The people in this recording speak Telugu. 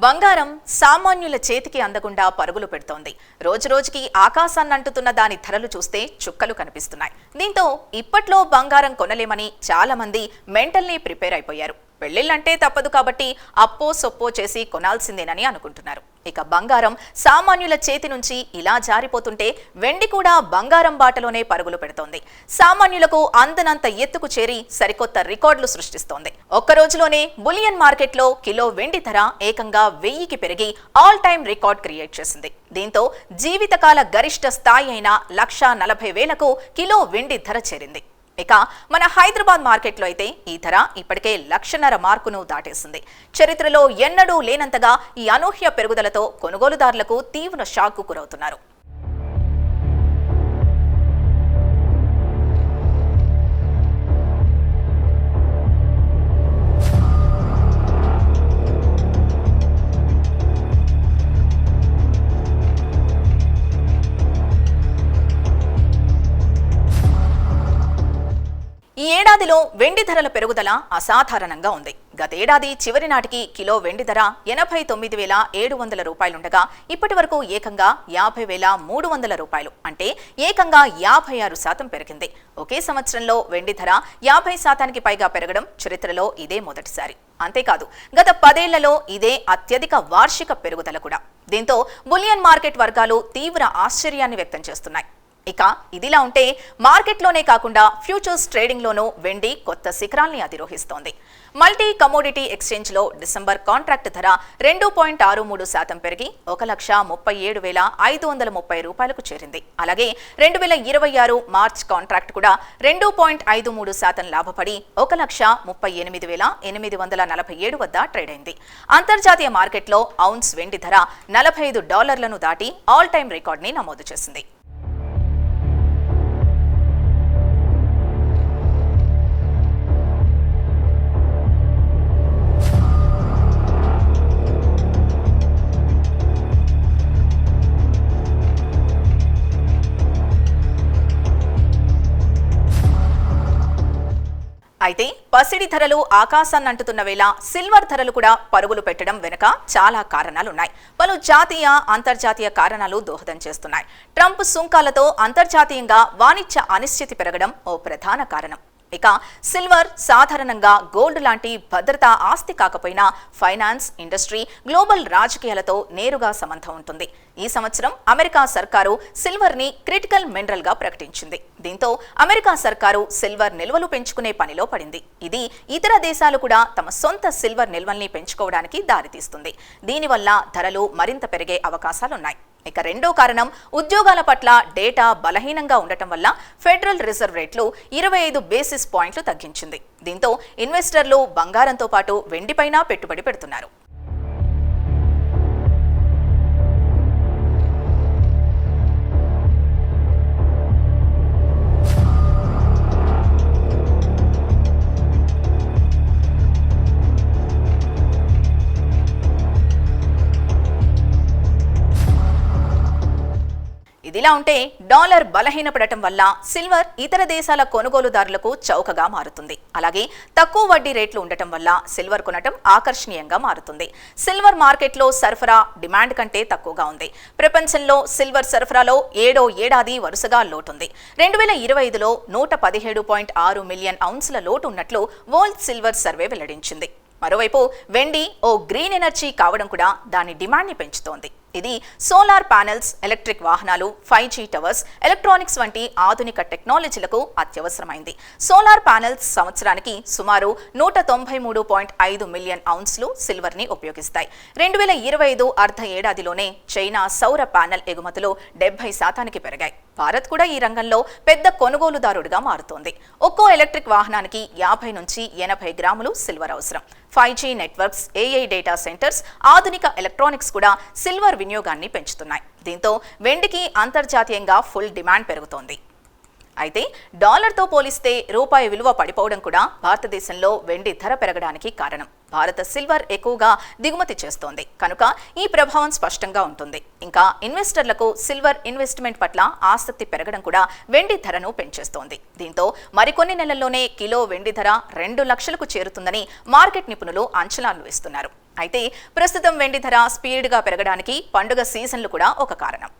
బంగారం సామాన్యుల చేతికి అందకుండా పరుగులు పెడుతోంది. రోజురోజుకి ఆకాశాన్నంటుతున్న దాని ధరలు చూస్తే చుక్కలు కనిపిస్తున్నాయి. దీంతో ఇప్పట్లో బంగారం కొనలేమని చాలా మంది మెంటల్లీ ప్రిపేర్ అయిపోయారు. పెళ్లిళ్లంటే తప్పదు కాబట్టి అప్పో సొప్పో చేసి కొనాల్సిందేనని అనుకుంటున్నారు. ఇక బంగారం సామాన్యుల చేతి నుంచి ఇలా జారిపోతుంటే వెండి కూడా బంగారం బాటలోనే పరుగులు పెడుతోంది. సామాన్యులకు అందనంత ఎత్తుకు చేరి సరికొత్త రికార్డులు సృష్టిస్తోంది. ఒక్క రోజులోనే బులియన్ మార్కెట్లో కిలో వెండి ధర ఏకంగా 1000కి పెరిగి ఆల్ టైమ్ రికార్డ్ క్రియేట్ చేసింది. దీంతో జీవితకాల గరిష్ట స్థాయి అయిన 1,40,000కు కిలో వెండి ధర చేరింది. ఇక మన హైదరాబాద్ మార్కెట్లో అయితే ఈ ధర ఇప్పటికే 1,50,000 మార్కును దాటేసింది. చరిత్రలో ఎన్నడూ లేనంతగా ఈ అనూహ్య పెరుగుదలతో కొనుగోలుదారులకు తీవ్ర షాక్కు గురవుతున్నారు. ఈ ఏడాదిలో వెండి ధరల పెరుగుదల అసాధారణంగా ఉంది. గతేడాది చివరి నాటికి కిలో వెండి ధర 89,700 రూపాయలుండగా ఇప్పటి వరకు ఏకంగా 50,300 రూపాయలు, అంటే ఏకంగా 56% పెరిగింది. ఒకే సంవత్సరంలో వెండి ధర 50% పైగా పెరగడం చరిత్రలో ఇదే మొదటిసారి. అంతేకాదు గత 10 ఏళ్లలో ఇదే అత్యధిక వార్షిక పెరుగుదల కూడా. దీంతో బులియన్ మార్కెట్ వర్గాలు తీవ్ర ఆశ్చర్యాన్ని వ్యక్తం చేస్తున్నాయి. ఇక ఇదిలా ఉంటే మార్కెట్లోనే కాకుండా ఫ్యూచర్స్ ట్రేడింగ్లోనూ వెండి కొత్త శిఖరాల్ని అధిరోహిస్తోంది. మల్టీ కమోడిటీ ఎక్స్చేంజ్లో డిసెంబర్ కాంట్రాక్ట్ ధర 2.63% పెరిగి 1,37,530 రూపాయలకు చేరింది. అలాగే 2026 మార్చ్ కాంట్రాక్ట్ కూడా 2.53% లాభపడి 1,38,847 వద్ద ట్రేడ్ అయింది. అంతర్జాతీయ మార్కెట్లో ఔన్స్ వెండి ధర $45 దాటి ఆల్ టైమ్ రికార్డ్ని నమోదు చేసింది. అయితే పసిడి ధరలు ఆకాశాన్నంటుతున్న వేళ సిల్వర్ ధరలు కూడా పరుగులు పెట్టడం వెనుక చాలా కారణాలున్నాయి. పలు జాతీయ అంతర్జాతీయ కారణాలు దోహదం చేస్తున్నాయి. ట్రంప్ సుంకాలతో అంతర్జాతీయంగా వాణిజ్య అనిశ్చితి పెరగడం ఓ ప్రధాన కారణం. ఇక సిల్వర్ సాధారణంగా గోల్డ్ లాంటి భద్రతా ఆస్తి కాకపోయినా ఫైనాన్స్, ఇండస్ట్రీ, గ్లోబల్ రాజకీయాలతో నేరుగా సంబంధం ఉంటుంది. ఈ సంవత్సరం అమెరికా సర్కారు సిల్వర్ ని క్రిటికల్ మినరల్ గా ప్రకటించింది. దీంతో అమెరికా సర్కారు సిల్వర్ నిల్వలు పెంచుకునే పనిలో పడింది. ఇది ఇతర దేశాలు కూడా తమ సొంత సిల్వర్ నిల్వల్ని పెంచుకోవడానికి దారితీస్తుంది. దీనివల్ల ధరలు మరింత పెరిగే అవకాశాలున్నాయి. ఇక రెండో కారణం ఉద్యోగాల పట్ల డేటా బలహీనంగా ఉండటం వల్ల ఫెడరల్ రిజర్వ్ రేట్లు 25 బేసిస్ పాయింట్లు తగ్గించింది. దీంతో ఇన్వెస్టర్లు బంగారంతో పాటు వెండిపైన పెట్టుబడి పెడుతున్నారు. ఇదిలా ఉంటే డాలర్ బలహీనపడటం వల్ల సిల్వర్ ఇతర దేశాల కొనుగోలుదారులకు చౌకగా మారుతుంది. అలాగే తక్కువ వడ్డీ రేట్లు ఉండటం వల్ల సిల్వర్ కొనటం ఆకర్షణీయంగా మారుతుంది. సిల్వర్ మార్కెట్లో సరఫరా డిమాండ్ కంటే తక్కువగా ఉంది. ప్రపంచంలో సిల్వర్ సరఫరాలో 7వ ఏడాది వరుసగా లోటుంది. 2025లో 117.6 మిలియన్ ఔన్స్ల లోటు ఉన్నట్లు వరల్డ్ సిల్వర్ సర్వే వెల్లడించింది. మరోవైపు వెండి ఓ గ్రీన్ ఎనర్జీ కావడం కూడా దాని డిమాండ్ని పెంచుతోంది. ఇది సోలార్ ప్యానెల్స్, ఎలక్ట్రిక్ వాహనాలు, 5G టవర్స్, ఎలక్ట్రానిక్స్ వంటి ఆధునిక టెక్నాలజీలకు అత్యవసరమైంది. సోలార్ ప్యానెల్స్ సంవత్సరానికి సుమారు 193.5 మిలియన్ ఔన్స్లు సిల్వర్ ని ఉపయోగిస్తాయి. 2025 అర్ధ ఏడాదిలోనే చైనా సౌర ప్యానెల్ ఎగుమతులు 70% పెరిగాయి. భారత్ కూడా ఈ రంగంలో పెద్ద కొనుగోలుదారుడిగా మారుతోంది. ఒక్కో ఎలక్ట్రిక్ వాహనానికి 50 నుంచి 80 గ్రాములు సిల్వర్ అవసరం. 5G networks, AI data centres, ఆధునిక ఎలక్ట్రానిక్స్ కూడా సిల్వర్ వినియోగాన్ని పెంచుతున్నాయి. దీంతో వెండికి అంతర్జాతీయంగా ఫుల్ డిమాండ్ పెరుగుతోంది. అయితే డాలర్తో పోలిస్తే రూపాయి విలువ పడిపోవడం కూడా భారతదేశంలో వెండి ధర పెరగడానికి కారణం. భారత సిల్వర్ ఎక్కువగా దిగుమతి చేస్తోంది కనుక ఈ ప్రభావం స్పష్టంగా ఉంటుంది. ఇంకా ఇన్వెస్టర్లకు సిల్వర్ ఇన్వెస్ట్మెంట్ పట్ల ఆసక్తి పెరగడం కూడా వెండి ధరను పెంచేస్తోంది. దీంతో మరికొన్ని నెలల్లోనే కిలో వెండి ధర 2 లక్షలకు చేరుతుందని మార్కెట్ నిపుణులు అంచనాలు వేస్తున్నారు. అయితే ప్రస్తుతం వెండి ధర స్పీడ్గా పెరగడానికి పండుగ సీజన్లు కూడా ఒక కారణం.